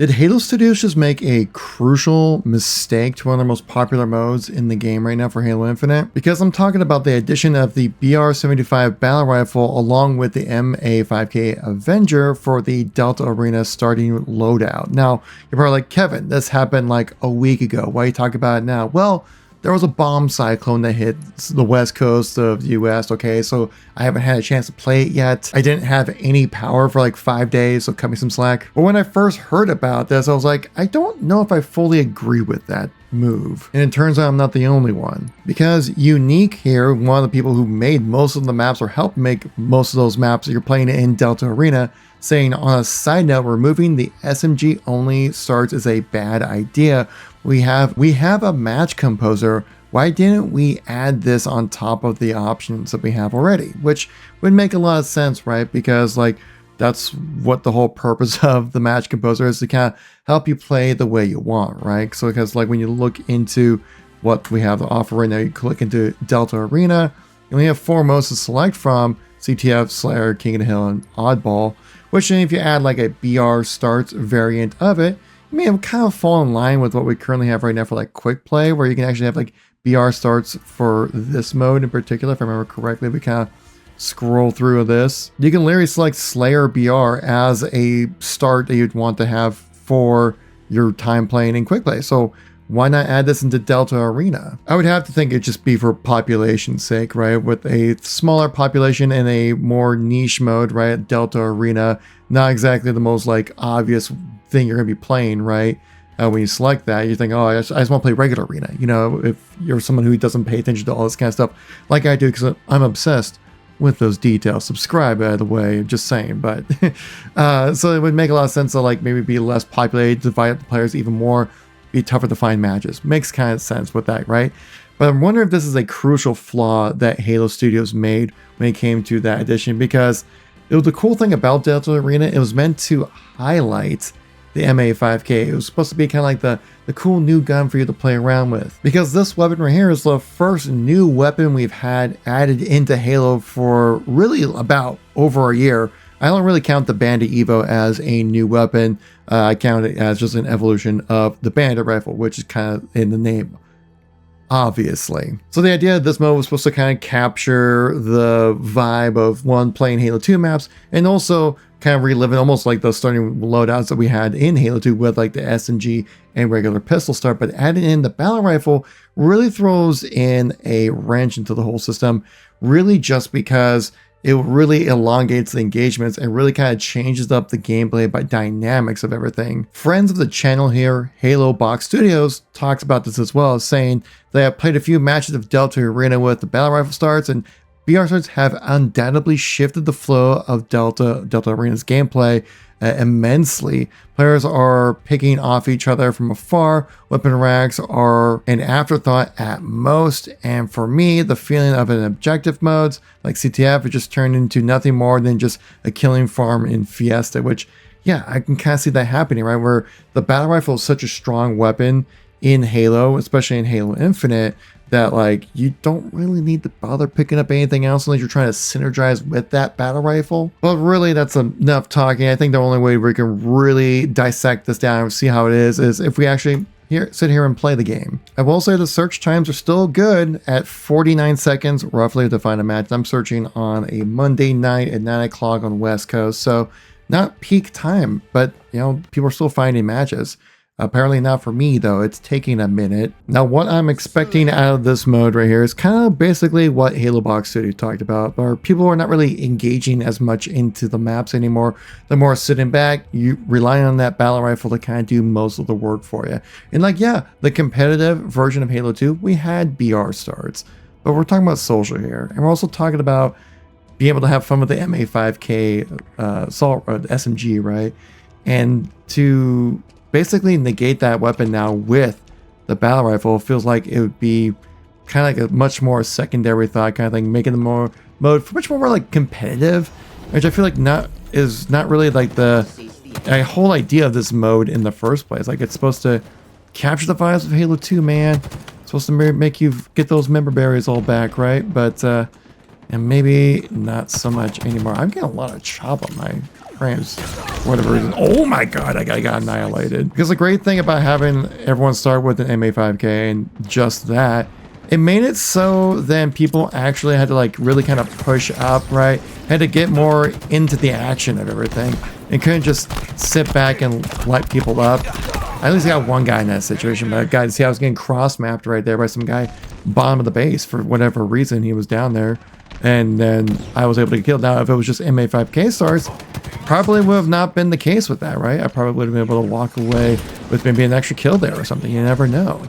Did Halo Studios just make a crucial mistake to one of the most popular modes in the game right now for Halo Infinite? Because I'm talking about the addition of the BR-75 Battle Rifle along with the MA5K Avenger for the Delta Arena starting loadout. Now, you're probably like, Kevin, this happened like a week ago. Why are you talking about it now? Well, there was a bomb cyclone that hit the west coast of the US, okay, so I haven't had a chance to play it yet. I didn't have any power for like 5 days, so cut me some slack. But when I first heard about this, I was like, I don't know if I fully agree with that move. And it turns out I'm not the only one. Because Unique here, one of the people who made most of the maps or helped make most of those maps that you're playing in Delta Arena, saying on a side note, removing the SMG only starts is a bad idea. We have a match composer. Why didn't we add this on top of the options that we have already? Which would make a lot of sense, right? Because like that's what the whole purpose of the match composer is, to kind of help you play the way you want, right? So because like when you look into what we have to offer right now, you click into Delta Arena, you only have 4 modes to select from: CTF, Slayer, King of the Hill, and Oddball. Which if you add like a BR starts variant of it, I mean, it kind of fall in line with what we currently have right now for like quick play, where you can actually have like BR starts for this mode in particular. If I remember correctly, we kind of scroll through this. You can literally select Slayer BR as a start that you'd want to have for your time playing in quick play. So why not add this into Delta Arena? I would have to think it'd just be for population's sake, right? With a smaller population and a more niche mode, right? Delta Arena, not exactly the most like obvious thing you're gonna be playing, right? When you select that, you think, oh, I just want to play regular Arena. You know, if you're someone who doesn't pay attention to all this kind of stuff, like I do, because I'm obsessed with those details. Subscribe, by the way, just saying. But so it would make a lot of sense to like maybe be less populated, divide up the players even more, be tougher to find matches. Makes kind of sense with that, right? But I'm wondering if this is a crucial flaw that Halo Studios made when it came to that addition, because it was the cool thing about Delta Arena. It was meant to highlight the MA5K. It was supposed to be kind of like the cool new gun for you to play around with, because this weapon right here is the first new weapon we've had added into Halo for really about over a year. I don't really count the Bandit Evo as a new weapon. I count it as just an evolution of the Bandit Rifle, which is kind of in the name, obviously. So the idea of this mode was supposed to kind of capture the vibe of playing Halo 2 maps, and also kind of reliving almost like the starting loadouts that we had in Halo 2 with like the SMG and regular pistol start. But adding in the battle rifle really throws in a wrench into the whole system, really just because it really elongates the engagements and really kind of changes up the gameplay by dynamics of everything. Friends of the channel here, Halo Box Studios, talks about this as well, saying they have played a few matches of Delta Arena with the battle rifle starts, and BR starts have undoubtedly shifted the flow of Delta Arena's gameplay immensely. Players are picking off each other from afar. Weapon racks are an afterthought at most, and for me, the feeling of an objective modes like CTF, it just turned into nothing more than just a killing farm in Fiesta, which, yeah, I can kind of see that happening, right? Where the battle rifle is such a strong weapon in Halo, especially in Halo Infinite, that like you don't really need to bother picking up anything else unless you're trying to synergize with that battle rifle. But really, that's enough talking. I think the only way we can really dissect this down and see how it is if we actually sit here and play the game. I will say the search times are still good at 49 seconds roughly to find a match. I'm searching on a Monday night at 9 o'clock on West Coast, so not peak time, but you know, people are still finding matches. Apparently not for me though, it's taking a minute. Now what I'm expecting out of this mode right here is kind of basically what Halo Box Studio talked about, where people are not really engaging as much into the maps anymore. They're more sitting back, you relying on that battle rifle to kind of do most of the work for you. And like, yeah, the competitive version of Halo 2, we had BR starts, but we're talking about social here. And we're also talking about being able to have fun with the MA5K assault SMG, right? And to basically negate that weapon now with the battle rifle feels like it would be kind of like a much more secondary thought kind of thing, making the mode much more like competitive, which I feel like is not really like the whole idea of this mode in the first place. Like, it's supposed to capture the vibes of Halo 2, man. It's supposed to make you get those member berries all back, right? But and maybe not so much anymore. I'm getting a lot of chop on my frames for whatever reason. Oh my god, I got annihilated. Because the great thing about having everyone start with an MA5K and just that, it made it so then people actually had to like really kind of push up, right? Had to get more into the action of everything and couldn't just sit back and light people up. I at least got one guy in that situation, but guys, see, I was getting cross-mapped right there by some guy bottom of the base for whatever reason he was down there. And then I was able to get killed. Now, if it was just MA5K starts, probably would have not been the case with that, right? I probably would have been able to walk away with maybe an extra kill there or something. You never know.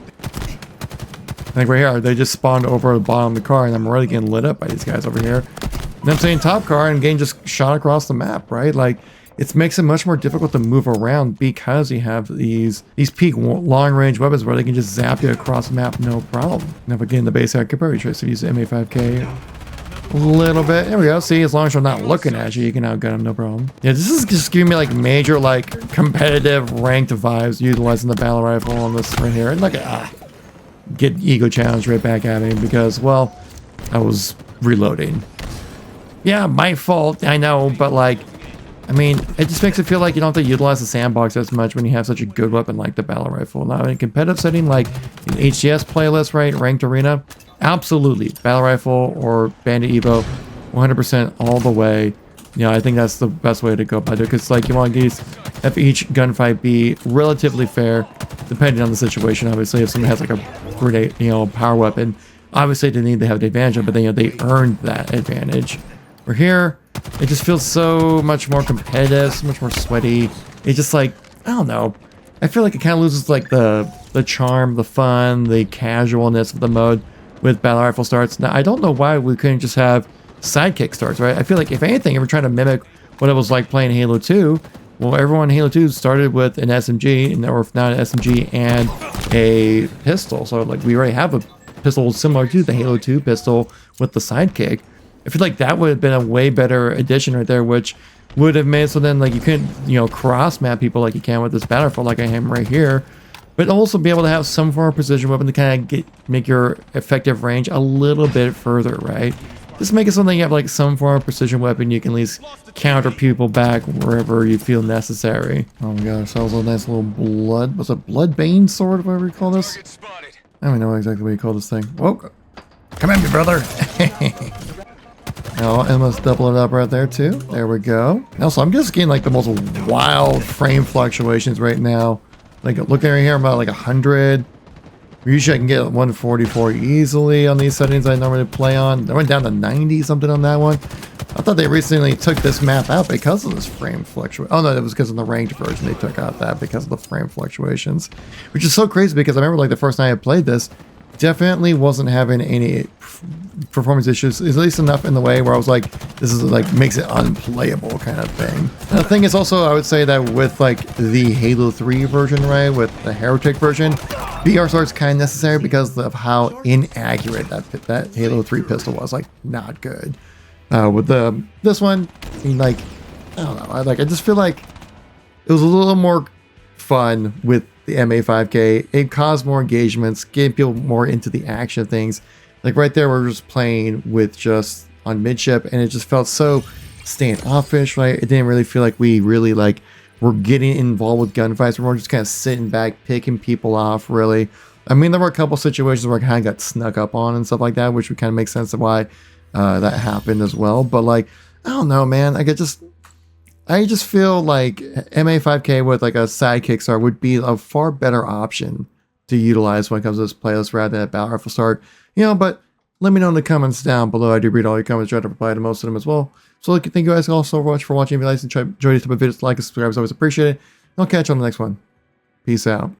Like right here, they just spawned over the bottom of the car, and I'm really getting lit up by these guys over here. And I'm saying top car and getting just shot across the map, right? Like, it makes it much more difficult to move around because you have these peak long-range weapons where they can just zap you across the map, no problem. Now, if I get in the base, I could probably try to use the MA5K a little bit. There we go. See, as long as they're not looking at you, you can outgun them, no problem. Yeah, this is just giving me like major, like, competitive ranked vibes utilizing the battle rifle on this right here. And look at get ego challenge right back at me because, well, I was reloading. Yeah, my fault, I know, but like, I mean, it just makes it feel like you don't have to utilize the sandbox as much when you have such a good weapon like the battle rifle. Now, in a competitive setting, like an HCS playlist, right, ranked arena, absolutely, battle rifle or Bandit Evo, 100% all the way. You know, I think that's the best way to go about it because, like, you want to have each gunfight be relatively fair, depending on the situation. Obviously, if someone has like a grenade, you know, power weapon, obviously they need to have the advantage, but then, you know, they earned that advantage. We're here. It just feels so much more competitive, so much more sweaty. It's just like, I don't know. I feel like it kind of loses like the charm, the fun, the casualness of the mode with battle rifle starts. Now, I don't know why we couldn't just have sidekick starts, right? I feel like if anything, if we're trying to mimic what it was like playing Halo 2, well, everyone in Halo 2 started with an SMG, or if not an SMG and a pistol. So like we already have a pistol similar to the Halo 2 pistol with the sidekick. I feel like that would have been a way better addition right there, which would have made so then like you couldn't, you know, cross map people like you can with this battlefield like I am right here, but also be able to have some form of precision weapon to kind of make your effective range a little bit further, right? Just make it something you have like some form of precision weapon you can at least counter people back wherever you feel necessary. Oh my gosh, that was a nice little blood, was it bloodbane sword, whatever you call this? I don't know exactly what you call this thing. Whoa, come at me, brother. Oh, and let's double it up right there too. There we go. Also, I'm just getting like the most wild frame fluctuations right now. Like looking right here, I'm about like 100. Usually I can get 144 easily on these settings I normally play on. I went down to 90 something on that one. I thought they recently took this map out because of this frame fluctuation. Oh no, it was because of the ranked version they took out that because of the frame fluctuations. Which is so crazy because I remember like the first night I played this, definitely wasn't having any performance issues, at least enough in the way where I was like, this is like makes it unplayable kind of thing. And the thing is also, I would say that with like the Halo 3 version, right, with the Heretic version, BR starts kind of necessary because of how inaccurate that Halo 3 pistol was, like not good. With this one, I mean, like, I don't know, I just feel like it was a little more fun with the MA5K. It caused more engagements, getting people more into the action of things. Like right there, we're just playing with just on midship, and it just felt so standoffish, right? It didn't really feel like we really like were getting involved with gunfights. We were just kind of sitting back, picking people off, really. I mean, there were a couple situations where I kind of got snuck up on and stuff like that, which would kind of make sense of why that happened as well. But like, I don't know, man. Like, I just feel like MA5K with like a sidekick start would be a far better option to utilize when it comes to this playlist rather than a battle rifle start. You know, but let me know in the comments down below. I do read all your comments, try to reply to most of them as well. So thank you guys all so much for watching. If you guys enjoy these type of videos, like and subscribe is always appreciated. I'll catch you on the next one. Peace out.